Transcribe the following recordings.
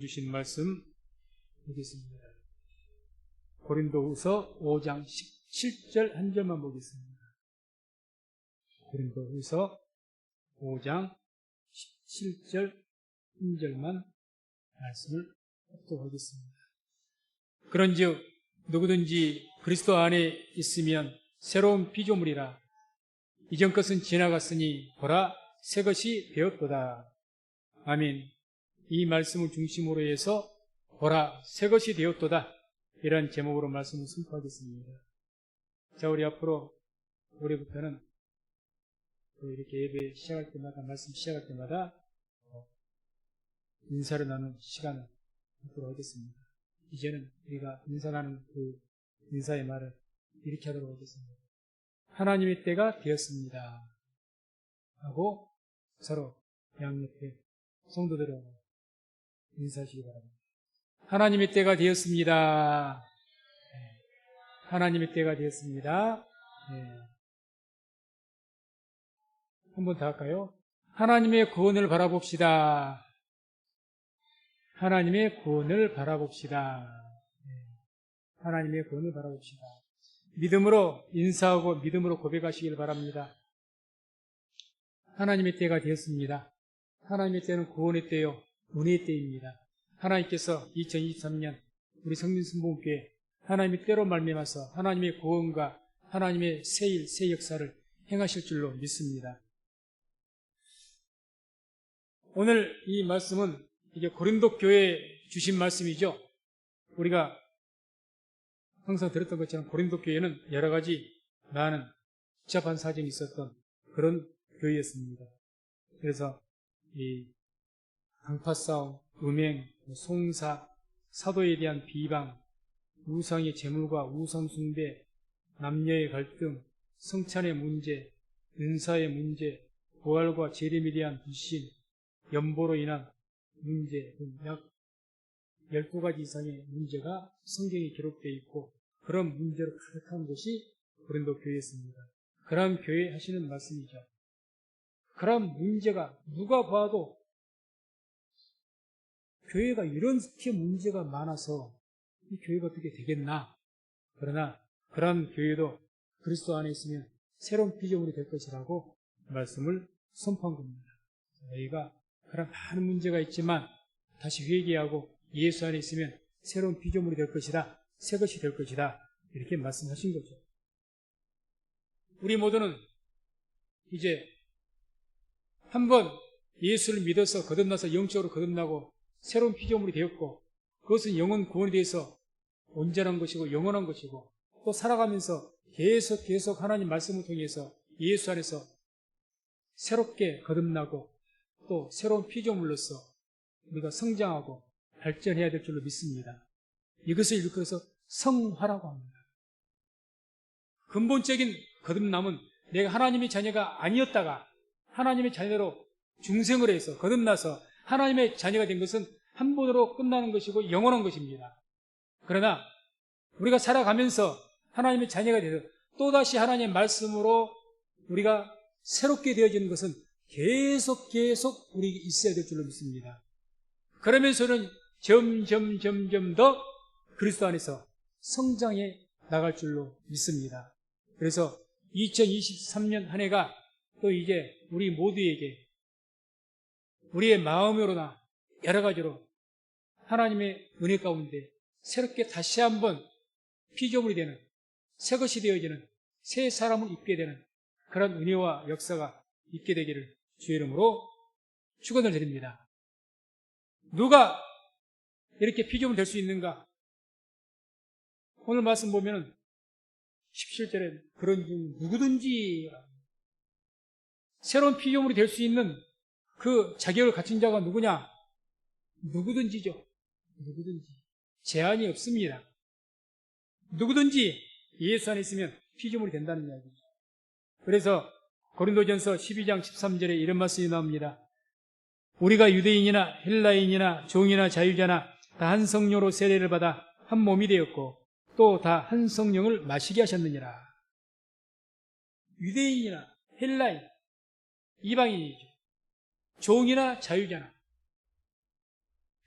주신 말씀 보겠습니다. 고린도후서 5장 17절 한 절만 보겠습니다. 고린도후서 5장 17절 한 절만 말씀을 합독하겠습니다. 그런즉 누구든지 그리스도 안에 있으면 새로운 피조물이라. 이전 것은 지나갔으니 보라 새 것이 되었도다. 아멘. 이 말씀을 중심으로 해서 보라 새 것이 되었도다, 이런 제목으로 말씀을 선포하겠습니다. 자, 우리 앞으로 올해부터는 이렇게 예배 시작할 때마다, 말씀 시작할 때마다 인사를 나누는 시간을 갖도록 하겠습니다. 이제는 우리가 인사 나누는 그 인사의 말을 이렇게 하도록 하겠습니다. 하나님의 때가 되었습니다 하고 서로 양옆에 성도들하고 인사하시기 바랍니다. 하나님의 때가 되었습니다. 하나님의 때가 되었습니다. 한 번 더 할까요? 하나님의 구원을 바라봅시다. 하나님의 구원을 바라봅시다. 하나님의 구원을 바라봅시다. 믿음으로 인사하고 믿음으로 고백하시길 바랍니다. 하나님의 때가 되었습니다. 하나님의 때는 구원의 때요, 은혜의 때입니다. 하나님께서 2023년 우리 성민순복음교회 하나님의 때로 말미암아서 하나님의 구원과 하나님의 새 일, 새 역사를 행하실 줄로 믿습니다. 오늘 이 말씀은 이제 고린도 교회에 주신 말씀이죠. 우리가 항상 들었던 것처럼 고린도 교회는 여러 가지 많은 복잡한 사정이 있었던 그런 교회였습니다. 그래서 이 강파 싸움, 음행, 송사, 사도에 대한 비방, 우상의 제물과 우상 숭배, 남녀의 갈등, 성찬의 문제, 은사의 문제, 부활과 재림에 대한 불신, 연보로 인한 문제 등 약 12가지 이상의 문제가 성경에 기록되어 있고, 그런 문제로 가득한 곳이 고린도 교회였습니다. 그런 교회 하시는 말씀이죠. 그런 문제가 누가 봐도 교회가 이렇게 문제가 많아서 이 교회가 어떻게 되겠나? 그러나 그런 교회도 그리스도 안에 있으면 새로운 피조물이 될 것이라고 말씀을 선포한 겁니다. 저희가 그런 많은 문제가 있지만 다시 회개하고 예수 안에 있으면 새로운 피조물이 될 것이다, 새 것이 될 것이다, 이렇게 말씀하신 거죠. 우리 모두는 이제 한번 예수를 믿어서 거듭나서 영적으로 거듭나고 새로운 피조물이 되었고, 그것은 영혼 구원에 대해서 온전한 것이고 영원한 것이고, 또 살아가면서 계속 하나님 말씀을 통해서 예수 안에서 새롭게 거듭나고 또 새로운 피조물로서 우리가 성장하고 발전해야 될 줄로 믿습니다. 이것을 일컬어서 성화라고 합니다. 근본적인 거듭남은 내가 하나님의 자녀가 아니었다가 하나님의 자녀로 중생을 해서 거듭나서 하나님의 자녀가 된 것은 한 번으로 끝나는 것이고 영원한 것입니다. 그러나 우리가 살아가면서 하나님의 자녀가 돼서 또다시 하나님의 말씀으로 우리가 새롭게 되어지는 것은 계속 우리 있어야 될 줄로 믿습니다. 그러면서는 점점 더 그리스도 안에서 성장해 나갈 줄로 믿습니다. 그래서 2023년 한 해가 또 이제 우리 모두에게 우리의 마음으로나 여러 가지로 하나님의 은혜 가운데 새롭게 다시 한번 피조물이 되는, 새 것이 되어지는, 새 사람을 입게 되는 그런 은혜와 역사가 있게 되기를 주의 이름으로 축원을 드립니다. 누가 이렇게 피조물 될 수 있는가? 오늘 말씀 보면은 17절에 그런 중 누구든지 새로운 피조물이 될 수 있는 그 자격을 갖춘 자가 누구냐? 누구든지죠. 누구든지. 제한이 없습니다. 누구든지 예수 안에 있으면 피조물이 된다는 이야기죠. 그래서 고린도전서 12장 13절에 이런 말씀이 나옵니다. 우리가 유대인이나 헬라인이나 종이나 자유자나 다 한 성령으로 세례를 받아 한 몸이 되었고 또 다 한 성령을 마시게 하셨느니라. 유대인이나 헬라인, 이방인이죠. 종이나 자유자나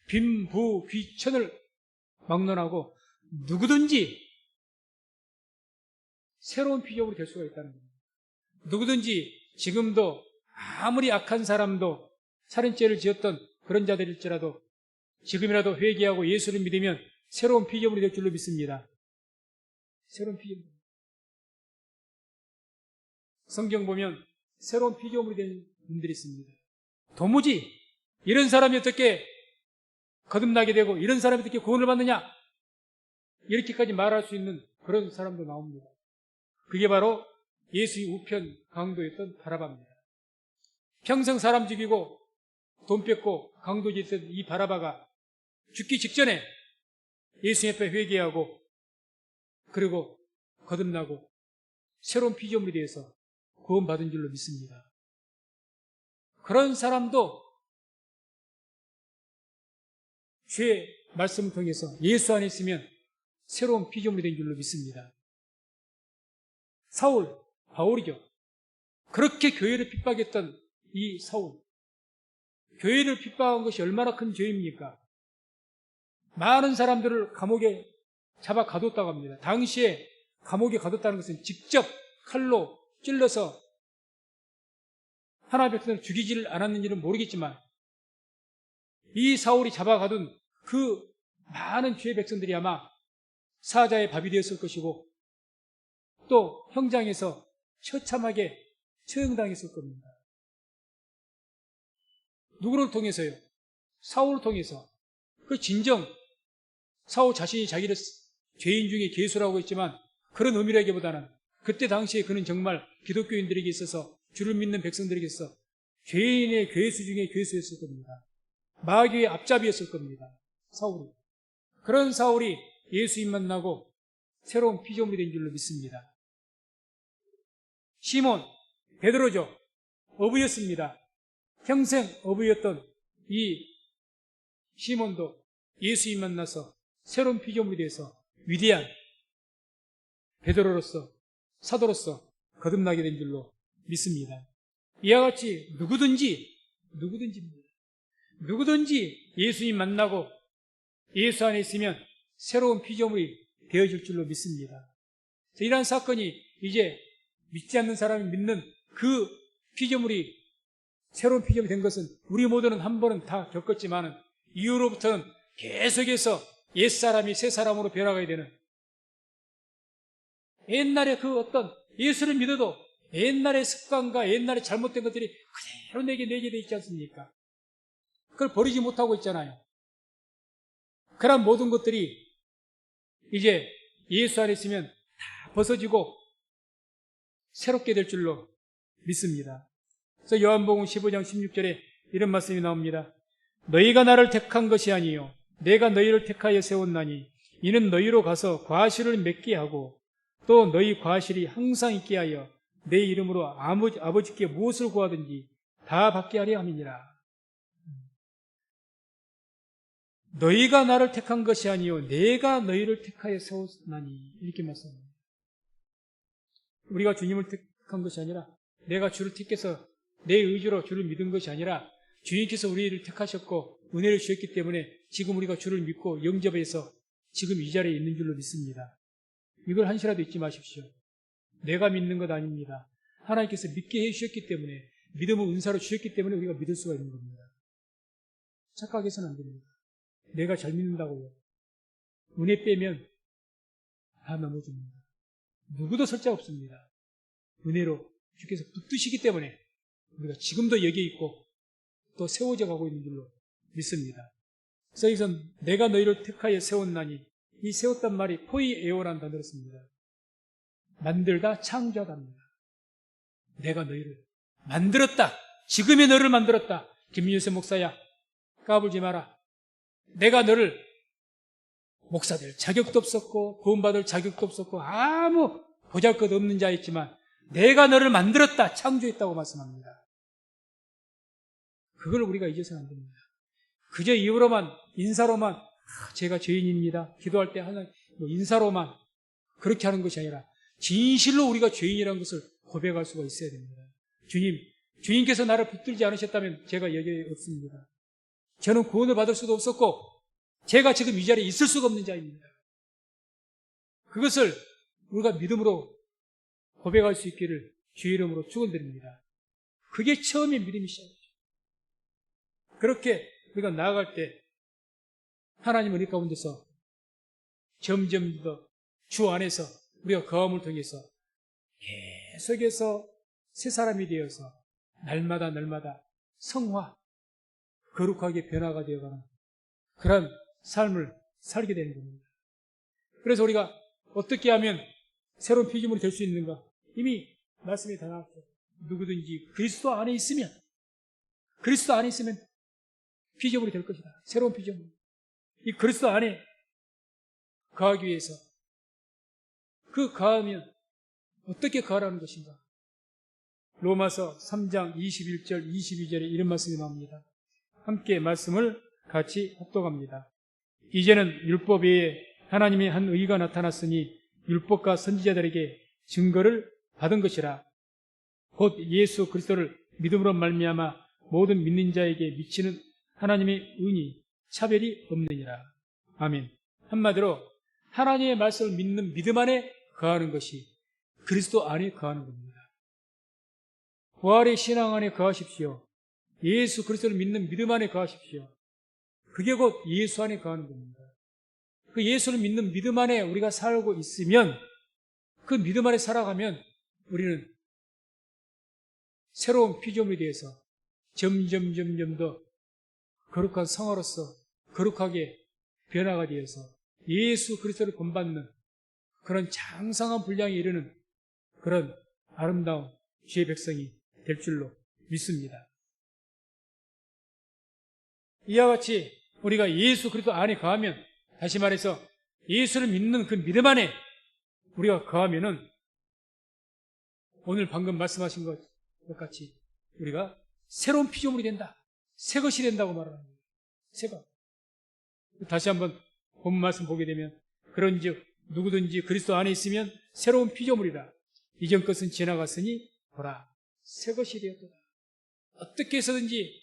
빈부 귀천을 막론하고 누구든지 새로운 피조물이 될 수가 있다는 겁니다. 누구든지 지금도 아무리 악한 사람도 살인죄를 지었던 그런 자들일지라도 지금이라도 회개하고 예수를 믿으면 새로운 피조물이 될 줄로 믿습니다. 새로운 피조물. 성경 보면 새로운 피조물이 된 분들이 있습니다. 도무지 이런 사람이 어떻게 거듭나게 되고 이런 사람이 어떻게 구원을 받느냐 이렇게까지 말할 수 있는 그런 사람도 나옵니다. 그게 바로 예수의 우편 강도였던 바라바입니다. 평생 사람 죽이고 돈 뺏고 강도짓던 이 바라바가 죽기 직전에 예수 앞에 회개하고 그리고 거듭나고 새로운 피조물이 되어서 구원받은 줄로 믿습니다. 그런 사람도 주의 말씀을 통해서 예수 안에 있으면 새로운 피조물이 된 줄로 믿습니다. 사울, 바울이죠. 그렇게 교회를 핍박했던 이 사울. 교회를 핍박한 것이 얼마나 큰 죄입니까? 많은 사람들을 감옥에 잡아 가뒀다고 합니다. 당시에 감옥에 가뒀다는 것은 직접 칼로 찔러서 하나님의 백성을 죽이지를 않았는지는 모르겠지만 이 사울이 잡아 가둔 그 많은 주의 백성들이 아마 사자의 밥이 되었을 것이고 또 형장에서 처참하게 처형당했을 겁니다. 누구를 통해서요? 사울을 통해서. 그 진정 사울 자신이 자기를 죄인 중에 괴수라고 했지만 그런 의미라기보다는 그때 당시에 그는 정말 기독교인들에게 있어서 주를 믿는 백성들에게 있어서 죄인의 괴수 중에 괴수였을 겁니다. 마귀의 앞잡이였을 겁니다. 사울이. 그런 사울이 예수님 만나고 새로운 피조물이 된 줄로 믿습니다. 시몬, 베드로죠. 어부였습니다. 평생 어부였던 이 시몬도 예수님 만나서 새로운 피조물이 돼서 위대한 베드로로서 사도로서 거듭나게 된 줄로 믿습니다. 이와 같이 누구든지 예수님 만나고 예수 안에 있으면 새로운 피조물이 되어질 줄로 믿습니다. 이러한 사건이 이제 믿지 않는 사람이 믿는 그 피조물이 새로운 피조물이 된 것은 우리 모두는 한 번은 다 겪었지만 이후로부터는 계속해서 옛사람이 새사람으로 변화가야 되는 옛날에 그 어떤 예수를 믿어도 옛날의 습관과 옛날의 잘못된 것들이 그대로 내게 내재되어 있지 않습니까? 그걸 버리지 못하고 있잖아요. 그런 모든 것들이 이제 예수 안에 있으면 다 벗어지고 새롭게 될 줄로 믿습니다. 그래서 요한복음 15장 16절에 이런 말씀이 나옵니다. 너희가 나를 택한 것이 아니요 내가 너희를 택하여 세웠나니 이는 너희로 가서 과실을 맺게 하고 또 너희 과실이 항상 있게 하여 내 이름으로 아버지께 무엇을 구하든지 다 받게 하려 함이니라. 너희가 나를 택한 것이 아니요 내가 너희를 택하여 세웠나니 이렇게 말씀합니다. 우리가 주님을 택한 것이 아니라 내가 주를 택해서 내 의지로 주를 믿은 것이 아니라 주님께서 우리를 택하셨고 은혜를 주셨기 때문에 지금 우리가 주를 믿고 영접해서 지금 이 자리에 있는 줄로 믿습니다. 이걸 한시라도 잊지 마십시오. 내가 믿는 것 아닙니다. 하나님께서 믿게 해주셨기 때문에 믿음을 은사로 주셨기 때문에 우리가 믿을 수가 있는 겁니다. 착각해서는 안 됩니다. 내가 잘 믿는다고요. 은혜 빼면 다 넘어집니다. 누구도 설 자 없습니다. 은혜로 주께서 붙드시기 때문에 우리가 지금도 여기에 있고 또 세워져 가고 있는 줄로 믿습니다. 그래서 여기서 내가 너희를 택하여 세웠나니 이 세웠단 말이 포이에오라는 단어를 씁니다. 만들다, 창조하다입니다. 내가 너희를 만들었다. 지금의 너를 만들었다. 김윤세 목사야, 까불지 마라. 내가 너를 목사 될 자격도 없었고 구원받을 자격도 없었고 아무 보잘것없는 자였지만 내가 너를 만들었다. 창조했다고 말씀합니다. 그걸 우리가 잊어서는 안 됩니다. 그저 이유로만 인사로만 제가 죄인입니다. 기도할 때 하는 인사로만 그렇게 하는 것이 아니라 진실로 우리가 죄인이라는 것을 고백할 수가 있어야 됩니다. 주님께서 나를 붙들지 않으셨다면 제가 여기에 없습니다. 저는 구원을 받을 수도 없었고 제가 지금 이 자리에 있을 수가 없는 자입니다. 그것을 우리가 믿음으로 고백할 수 있기를 주의 이름으로 축원드립니다. 그게 처음에 믿음이 시작이죠. 그렇게 우리가 나아갈 때 하나님 은혜 가운데서 점점 더 주 안에서 우리가 거함을 통해서 계속해서 새 사람이 되어서 날마다 성화, 거룩하게 변화가 되어가는 그런 삶을 살게 되는 겁니다. 그래서 우리가 어떻게 하면 새로운 피조물이 될 수 있는가? 이미 말씀이 다 나왔죠. 누구든지 그리스도 안에 있으면 피조물이 될 것이다. 새로운 피조물. 이 그리스도 안에 거하기 위해서 그 거하면 어떻게 거하라는 것인가? 로마서 3장 21절 22절에 이런 말씀이 나옵니다. 함께 말씀을 같이 합독합니다. 이제는 율법 외에 하나님의 한 의가 나타났으니 율법과 선지자들에게 증거를 받은 것이라. 곧 예수 그리스도를 믿음으로 말미암아 모든 믿는 자에게 미치는 하나님의 은이 차별이 없느니라. 아멘. 한마디로 하나님의 말씀을 믿는 믿음 안에 거하는 것이 그리스도 안에 거하는 겁니다. 부활의 신앙 안에 거하십시오. 예수 그리스도를 믿는 믿음 안에 거하십시오. 그게 곧 예수 안에 거하는 겁니다. 그 예수를 믿는 믿음 안에 우리가 살고 있으면, 그 믿음 안에 살아가면 우리는 새로운 피조물이 되어서 점점 더 거룩한 성화로서 거룩하게 변화가 되어서 예수 그리스도를 본받는 그런 장성한 분량에 이르는 그런 아름다운 주의 백성이 될 줄로 믿습니다. 이와 같이 우리가 예수 그리스도 안에 거하면, 다시 말해서 예수를 믿는 그 믿음 안에 우리가 거하면은 오늘 방금 말씀하신 것 같이 우리가 새로운 피조물이 된다. 새 것이 된다고 말하는 거예요. 새 것. 다시 한번 본 말씀 보게 되면, 그런즉 누구든지 그리스도 안에 있으면 새로운 피조물이라. 이전 것은 지나갔으니 보라 새 것이 되었도다. 어떻게 해서든지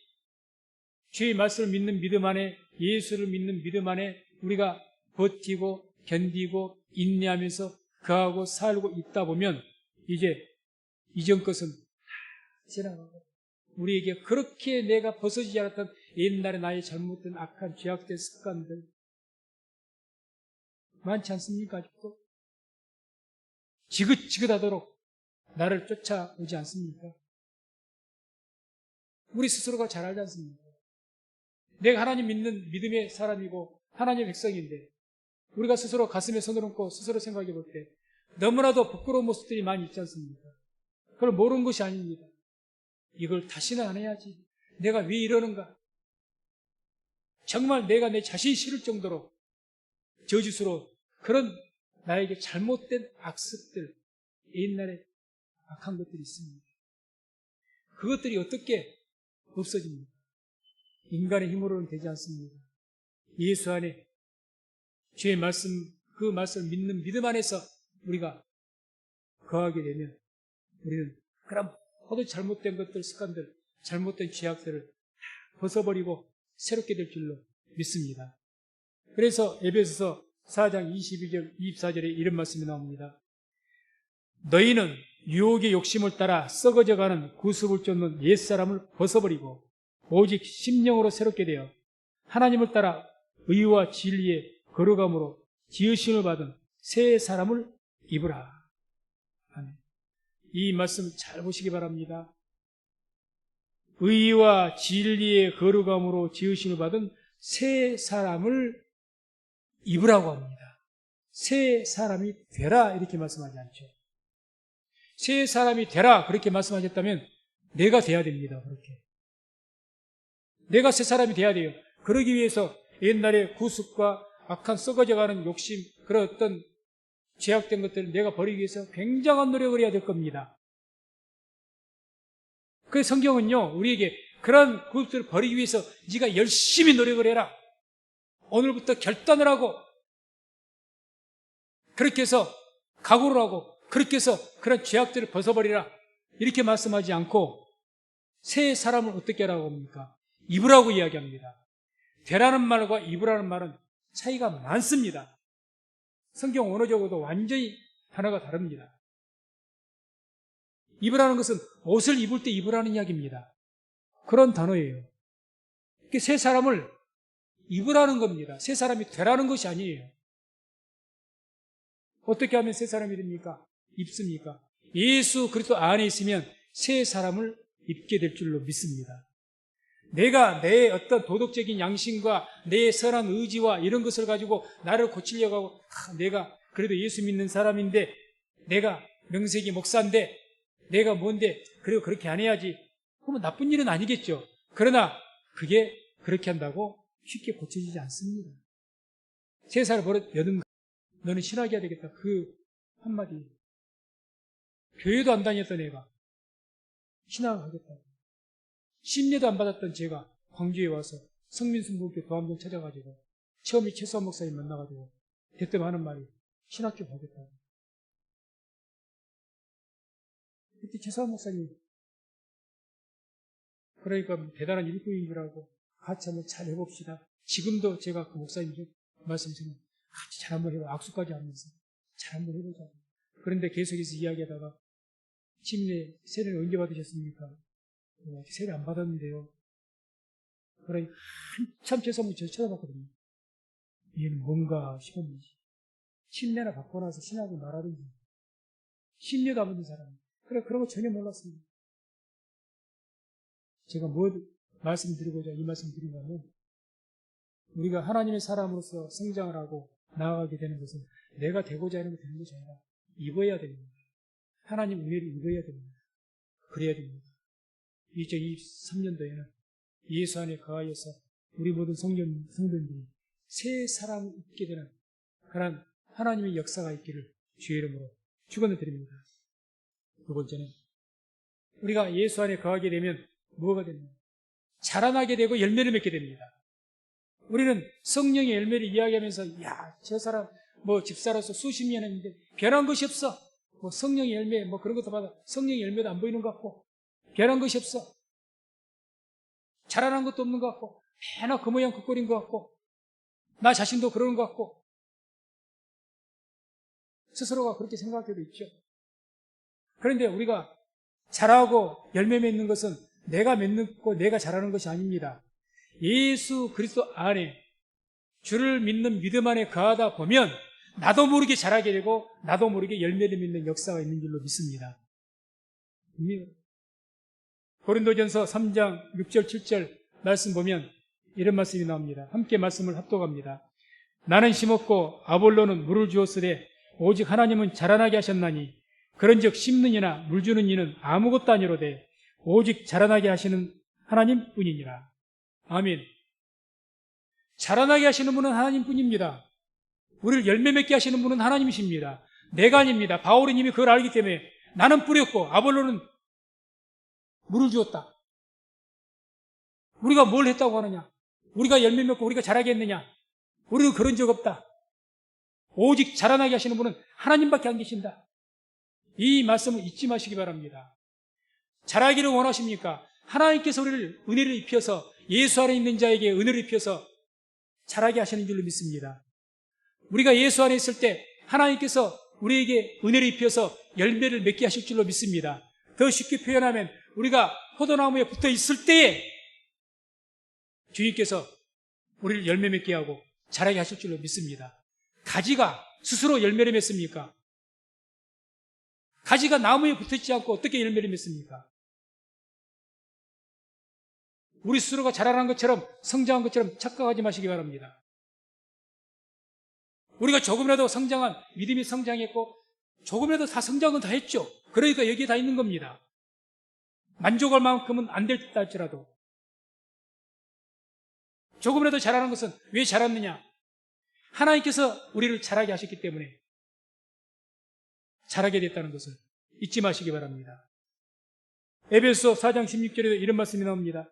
주의 말씀을 믿는 믿음 안에, 예수를 믿는 믿음 안에 우리가 버티고 견디고 인내하면서 거하고 살고 있다 보면 이제 이전 것은 지나가고 우리에게 그렇게 내가 벗어지지 않았던 옛날에 나의 잘못된 악한 죄악된 습관들 많지 않습니까? 아직도 지긋지긋하도록 나를 쫓아오지 않습니까? 우리 스스로가 잘 알지 않습니까? 내가 하나님 믿는 믿음의 사람이고 하나님의 백성인데 우리가 스스로 가슴에 손을 얹고 스스로 생각해 볼 때 너무나도 부끄러운 모습들이 많이 있지 않습니까? 그걸 모르는 것이 아닙니다. 이걸 다시는 안 해야지. 내가 왜 이러는가? 정말 내가 내 자신 싫을 정도로 저주스러운 그런 나에게 잘못된 악습들, 옛날에 악한 것들이 있습니다. 그것들이 어떻게 없어집니까? 인간의 힘으로는 되지 않습니다. 예수 안에 주의 말씀, 그 말씀을 믿는 믿음 안에서 우리가 거하게 되면 우리는 그런 모든 잘못된 것들, 습관들, 잘못된 죄악들을 벗어버리고 새롭게 될 줄로 믿습니다. 그래서 에베소서 4장 22절, 24절에 이런 말씀이 나옵니다. 너희는 유혹의 욕심을 따라 썩어져가는 구습을 쫓는 옛사람을 벗어버리고 오직 심령으로 새롭게 되어 하나님을 따라 의와 진리의 거룩함으로 지으심을 받은 새 사람을 입으라. 아멘. 이 말씀 잘 보시기 바랍니다. 의와 진리의 거룩함으로 지으심을 받은 새 사람을 입으라고 합니다. 새 사람이 되라 이렇게 말씀하지 않죠. 새 사람이 되라 그렇게 말씀하셨다면 내가 돼야 됩니다. 그렇게 내가 새 사람이 돼야 돼요. 그러기 위해서 옛날의 구습과 악한 썩어져가는 욕심, 그런 어떤 죄악된 것들을 내가 버리기 위해서 굉장한 노력을 해야 될 겁니다. 그 성경은요 우리에게 그런 구습들을 버리기 위해서 네가 열심히 노력을 해라, 오늘부터 결단을 하고 그렇게 해서 각오를 하고 그렇게 해서 그런 죄악들을 벗어버리라 이렇게 말씀하지 않고 새 사람을 어떻게 하라고 합니까? 입으라고 이야기합니다. 되라는 말과 입으라는 말은 차이가 많습니다. 성경 원어적으로도 완전히 단어가 다릅니다. 입으라는 것은 옷을 입을 때 입으라는 이야기입니다. 그런 단어예요. 새 사람을 입으라는 겁니다. 새 사람이 되라는 것이 아니에요. 어떻게 하면 새 사람이 됩니까? 입습니까? 예수 그리스도 안에 있으면 새 사람을 입게 될 줄로 믿습니다. 내가 내 어떤 도덕적인 양심과 내 선한 의지와 이런 것을 가지고 나를 고치려고 하고 내가 그래도 예수 믿는 사람인데 내가 명색이 목사인데 내가 뭔데 그리고 그렇게 안 해야지 그러면 나쁜 일은 아니겠죠. 그러나 그게 그렇게 한다고 쉽게 고쳐지지 않습니다. 세 살 버릇 여든 너는 신학해야 되겠다. 그 한마디. 교회도 안 다녔던 애가 신학을 하겠다고. 10년도 안 받았던 제가 광주에 와서 성민순복교 도암동 찾아가지고 처음에 최수환 목사님 만나가지고 대뜸 하는 말이 신학교 가겠다고. 그때 최수환 목사님 그러니까 대단한 일꾼인 줄 알고 같이 한번 잘 해봅시다. 지금도 제가 그 목사님 말씀 드리면 같이 잘 한번 해봐. 악수까지 하면서 잘 한번 해보자. 그런데 계속해서 이야기하다가 시민의 세례를 언제 받으셨습니까? 세례 안 받았는데요. 그러니까 한참 죄송하면 저 쳐다봤거든요. 얘는 뭔가 싶었는지. 10년이나 받고 나서 신학을 말하든지 10년도 안 받은 사람. 그래, 그런 거 전혀 몰랐습니다. 제가 뭐 말씀드리고자 이 말씀 드리냐면 우리가 하나님의 사람으로서 성장을 하고 나아가게 되는 것은 내가 되고자 하는 게 되는 것이 아니라 입어야 됩니다. 하나님 은혜를 입어야 됩니다. 그래야 됩니다. 2023년도에는 예수 안에 거하여서 우리 모든 성도들이 새 사람을 입게 되는 그런 하나님의 역사가 있기를 주의 이름으로 축원을 드립니다. 두 번째는 우리가 예수 안에 거하게 되면 뭐가 됩니까? 자라나게 되고 열매를 맺게 됩니다. 우리는 성령의 열매를 이야기하면서 야, 저 사람 뭐 집사로서 수십 년 했는데 변한 것이 없어. 뭐 성령의 열매 뭐 그런 것도 받아 성령의 열매도 안 보이는 것 같고 변한 것이 없어. 자라난 것도 없는 것 같고 맨날 그 모양 그 꼴인 것 같고 나 자신도 그러는 것 같고 스스로가 그렇게 생각하기도 있죠. 그런데 우리가 자라고 열매 맺는 것은 내가 맺는 거 내가 자라는 것이 아닙니다. 예수 그리스도 안에 주를 믿는 믿음 안에 거하다 보면 나도 모르게 자라게 되고 나도 모르게 열매를 맺는 역사가 있는 줄로 믿습니다. 고린도전서 3장 6절 7절 말씀 보면 이런 말씀이 나옵니다. 함께 말씀을 합독합니다. 나는 심었고 아볼로는 물을 주었으되 오직 하나님은 자라나게 하셨나니 그런즉 심는 이나 물 주는 이는 아무것도 아니로되 오직 자라나게 하시는 하나님뿐이니라. 아멘. 자라나게 하시는 분은 하나님뿐입니다. 우리를 열매 맺게 하시는 분은 하나님이십니다. 내가 아닙니다. 바울은 이미 그걸 알기 때문에 나는 뿌렸고 아볼로는 물을 주었다. 우리가 뭘 했다고 하느냐? 우리가 열매 맺고 우리가 자라게 했느냐? 우리는 그런 적 없다. 오직 자라나게 하시는 분은 하나님밖에 안 계신다. 이 말씀을 잊지 마시기 바랍니다. 자라기를 원하십니까? 하나님께서 우리를 은혜를 입혀서 예수 안에 있는 자에게 은혜를 입혀서 자라게 하시는 줄로 믿습니다. 우리가 예수 안에 있을 때 하나님께서 우리에게 은혜를 입혀서 열매를 맺게 하실 줄로 믿습니다. 더 쉽게 표현하면 우리가 포도나무에 붙어 있을 때에 주님께서 우리를 열매 맺게 하고 자라게 하실 줄로 믿습니다. 가지가 스스로 열매를 맺습니까? 가지가 나무에 붙어있지 않고 어떻게 열매를 맺습니까? 우리 스스로가 자라난 것처럼 성장한 것처럼 착각하지 마시기 바랍니다. 우리가 조금이라도 성장한 믿음이 성장했고 조금이라도 다 성장은 다 했죠. 그러니까 여기에 다 있는 겁니다. 만족할 만큼은 안 될 듯 할지라도 조금이라도 자라는 것은 왜 자랐느냐? 하나님께서 우리를 자라게 하셨기 때문에 자라게 됐다는 것을 잊지 마시기 바랍니다. 에베소 4장 16절에도 이런 말씀이 나옵니다.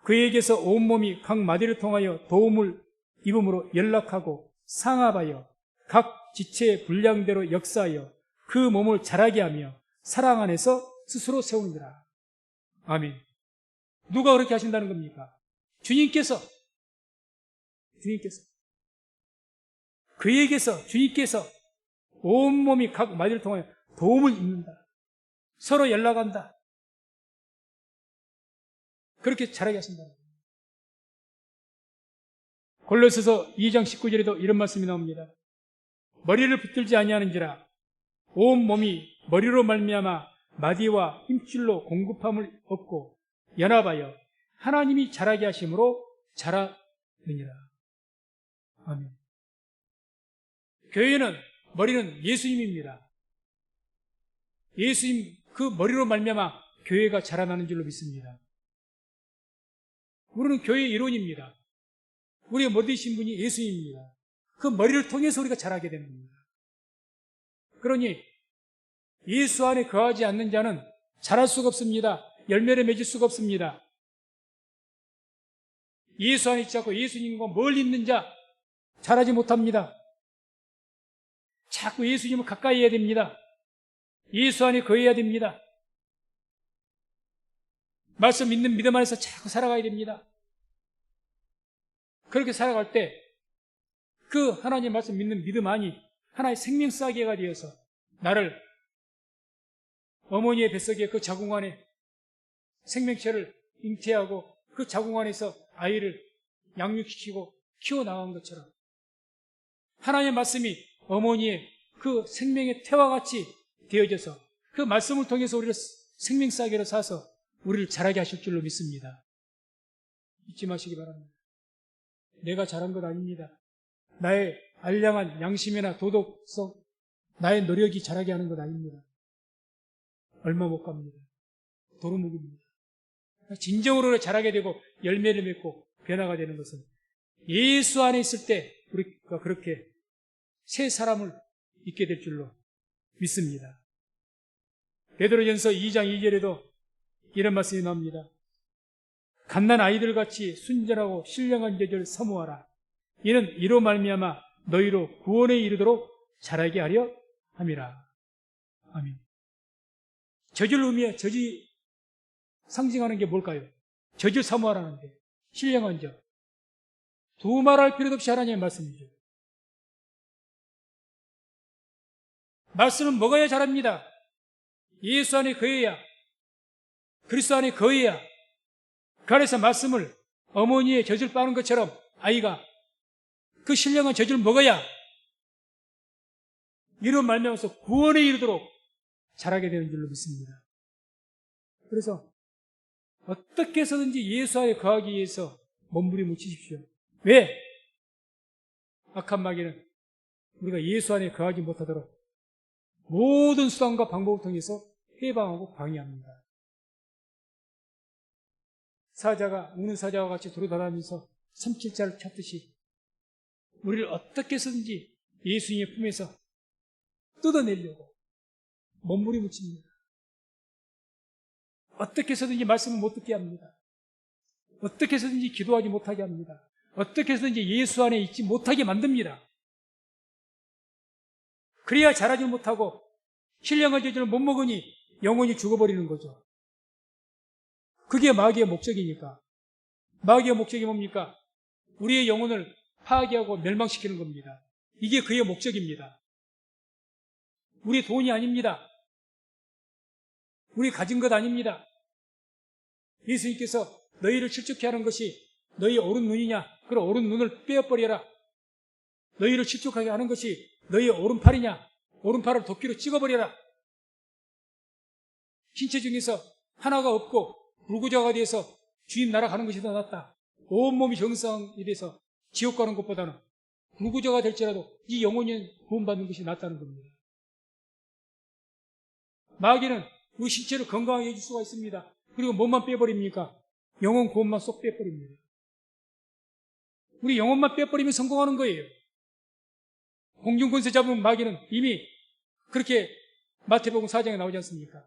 그에게서 온몸이 각 마디를 통하여 도움을 입음으로 연락하고 상합하여 각 지체의 분량대로 역사하여 그 몸을 자라게 하며 사랑 안에서 스스로 세우니라. 아멘. 누가 그렇게 하신다는 겁니까? 주님께서 주님께서. 그에게서 주님께서 온몸이 각 마디를 통하여 도움을 입는다. 서로 연락한다. 그렇게 자라게 하신다. 골로새서 2장 19절에도 이런 말씀이 나옵니다. 머리를 붙들지 아니하는지라 온 몸이 머리로 말미암아 마디와 힘줄로 공급함을 얻고 연합하여 하나님이 자라게 하심으로 자라느니라. 아멘. 교회는 머리는 예수님입니다. 예수님 그 머리로 말미암아 교회가 자라나는 줄로 믿습니다. 우리는 교회의 일원입니다. 우리의 머리 되신 분이 예수님입니다. 그 머리를 통해서 우리가 자라게 되는 겁니다. 그러니 예수 안에 거하지 않는 자는 자랄 수가 없습니다. 열매를 맺을 수가 없습니다. 예수 안에 있지 않고 예수님과 멀리 있는 자 자라지 못합니다. 자꾸 예수님을 가까이 해야 됩니다. 예수 안에 거해야 됩니다. 말씀 믿는 믿음 안에서 자꾸 살아가야 됩니다. 그렇게 살아갈 때 그 하나님 말씀 믿는 믿음 안이 하나의 생명싸개가 되어서 나를 어머니의 뱃속에 그 자궁 안에 생명체를 잉태하고 그 자궁 안에서 아이를 양육시키고 키워나간 것처럼 하나님의 말씀이 어머니의 그 생명의 태와 같이 되어져서 그 말씀을 통해서 우리를 생명싸개로 사서 우리를 자라게 하실 줄로 믿습니다. 잊지 마시기 바랍니다. 내가 잘한 것 아닙니다. 나의 알량한 양심이나 도덕성, 나의 노력이 자라게 하는 것 아닙니다. 얼마 못 갑니다. 도루묵입니다. 진정으로 자라게 되고 열매를 맺고 변화가 되는 것은 예수 안에 있을 때 우리가 그렇게 새 사람을 있게 될 줄로 믿습니다. 베드로전서 2장 2절에도 이런 말씀이 나옵니다. 갓난 아이들같이 순전하고 신령한 저절 사모하라. 이는 이로 말미암아 너희로 구원에 이르도록 자라게 하려 함이라. 아멘. 저절 의미에 저지 상징하는 게 뭘까요? 저절 사모하라는데 신령한 저. 두말할 필요도 없이 하나님의 말씀이죠. 말씀은 먹어야 자랍니다. 예수 안에 거해야, 그리스도 안에 거해야, 그 안에서 말씀을 어머니의 젖을 빠는 것처럼 아이가 그 신령한 젖을 먹어야 이런 말미암아서 구원에 이르도록 자라게 되는 줄로 믿습니다. 그래서 어떻게 해서든지 예수 안에 거하기 위해서 몸부림치십시오. 왜? 악한 마귀는 우리가 예수 안에 거하지 못하도록 모든 수단과 방법을 통해서 해방하고 방해합니다. 사자가 우는 사자와 같이 돌아다니면서 삼킬자를 찾듯이 우리를 어떻게 해서든지 예수님의 품에서 뜯어내려고 몸부림칩니다. 어떻게 해서든지 말씀을 못 듣게 합니다. 어떻게 해서든지 기도하지 못하게 합니다. 어떻게 해서든지 예수 안에 있지 못하게 만듭니다. 그래야 자라지 못하고 신령한 저주를 못 먹으니 영혼이 죽어버리는 거죠. 그게 마귀의 목적이니까. 마귀의 목적이 뭡니까? 우리의 영혼을 파괴하고 멸망시키는 겁니다. 이게 그의 목적입니다. 우리 돈이 아닙니다. 우리 가진 것 아닙니다. 예수님께서 너희를 실족케 하는 것이 너희 오른 눈이냐? 그럼 오른 눈을 빼어버려라. 너희를 실족하게 하는 것이 너희 오른팔이냐? 오른팔을 도끼로 찍어버려라. 신체 중에서 하나가 없고 불구조가 돼서 주님 나라 가는 것이 더 낫다. 온몸이 정상이 돼서 지옥 가는 것보다는 불구조가 될지라도 이 영혼이 구원받는 것이 낫다는 겁니다. 마귀는 우리 신체를 건강하게 해줄 수가 있습니다. 그리고 몸만 빼버립니까? 영혼 구원만 쏙 빼버립니다. 우리 영혼만 빼버리면 성공하는 거예요. 공중권세 잡은 마귀는 이미 그렇게 마태복음 4장에 나오지 않습니까?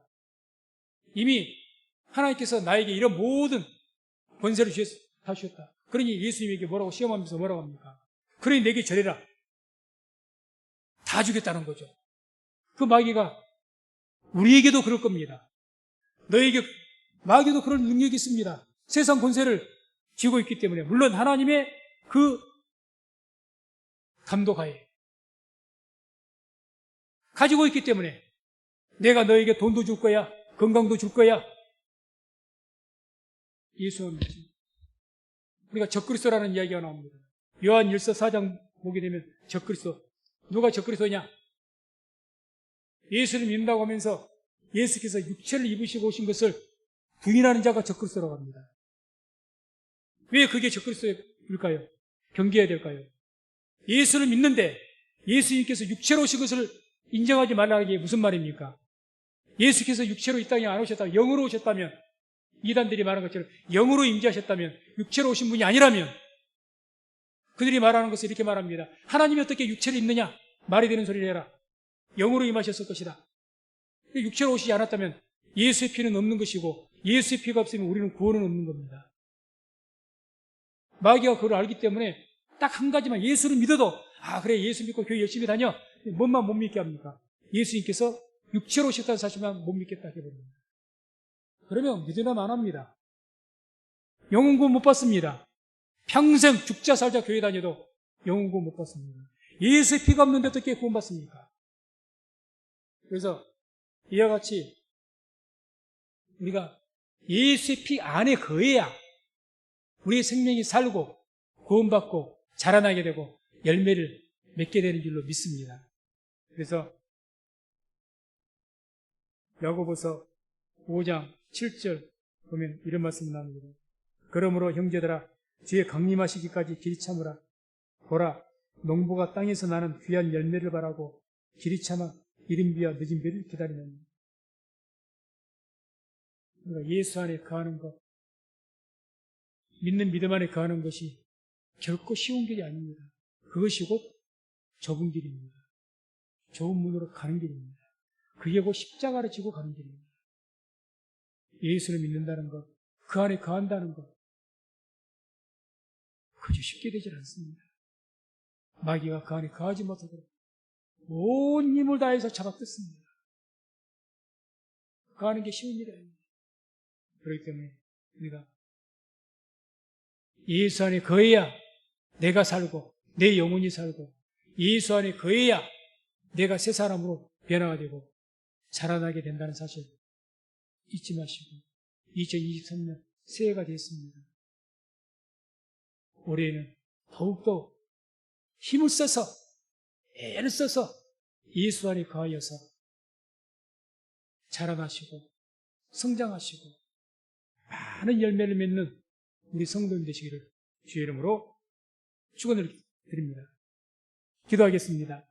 이미 하나님께서 나에게 이런 모든 권세를 다 주셨다. 그러니 예수님에게 뭐라고 시험하면서 뭐라고 합니까? 그러니 내게 절해라. 다 주겠다는 거죠. 그 마귀가 우리에게도 그럴 겁니다. 너에게 마귀도 그런 능력이 있습니다. 세상 권세를 쥐고 있기 때문에 물론 하나님의 그 감독하에 가지고 있기 때문에 내가 너에게 돈도 줄 거야, 건강도 줄 거야. 예수는 우리가 적그리스도라는 이야기가 나옵니다. 요한 1서 4장 보게 되면 적그리스도, 누가 적그리스도냐? 예수를 믿는다고 하면서 예수께서 육체를 입으시고 오신 것을 부인하는 자가 적그리스도라고 합니다. 왜 그게 적그리스도일까요? 경계해야 될까요? 예수를 믿는데 예수님께서 육체로 오신 것을 인정하지 말라는 게 무슨 말입니까? 예수께서 육체로 이 땅에 안 오셨다면, 영으로 오셨다면, 이단들이 말한 것처럼 영으로 임재하셨다면, 육체로 오신 분이 아니라면, 그들이 말하는 것을 이렇게 말합니다. 하나님이 어떻게 육체를 입느냐? 말이 되는 소리를 해라. 영으로 임하셨을 것이다. 육체로 오시지 않았다면 예수의 피는 없는 것이고, 예수의 피가 없으면 우리는 구원은 없는 겁니다. 마귀가 그걸 알기 때문에 딱 한 가지만, 예수를 믿어도 그래, 예수 믿고 교회 열심히 다녀. 뭔만 못 믿게 합니까? 예수님께서 육체로 오셨다는 사실만 못 믿겠다 해버립니다. 그러면 믿으나 마나입니다. 영혼 구원 못 받습니다. 평생 죽자 살자 교회 다녀도 영혼 구원 못 받습니다. 예수의 피가 없는데 어떻게 구원 받습니까? 그래서 이와 같이 우리가 예수의 피 안에 거해야 우리의 생명이 살고 구원받고 자라나게 되고 열매를 맺게 되는 줄로 믿습니다. 그래서 야고보서 5장 7절 보면 이런 말씀이 나옵니다. 그러므로 형제들아, 주의 강림하시기까지 길이 참으라. 보라, 농부가 땅에서 나는 귀한 열매를 바라고 길이 참아 이른 비와 늦은 비를 기다리는. 우리가 예수 안에 거하는 것, 믿는 믿음 안에 거하는 것이 결코 쉬운 길이 아닙니다. 그것이 곧 좁은 길입니다. 좁은 문으로 가는 길입니다. 그게 곧 십자가를 지고 가는 길입니다. 예수를 믿는다는 것, 그 안에 거한다는 것, 그저 쉽게 되질 않습니다. 마귀가 그 안에 거하지 못하도록 온 힘을 다해서 잡아뜯습니다. 거하는 게 쉬운 일이 아닙니다. 그렇기 때문에 우리가 예수 안에 거해야 내가 살고 내 영혼이 살고, 예수 안에 거해야 내가 새 사람으로 변화가 되고 자라나게 된다는 사실 잊지 마시고, 2023년 새해가 됐습니다. 올해는 더욱더 힘을 써서, 애를 써서 예수 안에 거하여서 자라나시고 성장하시고 많은 열매를 맺는 우리 성도님 되시기를 주의 이름으로 축원을 드립니다. 기도하겠습니다.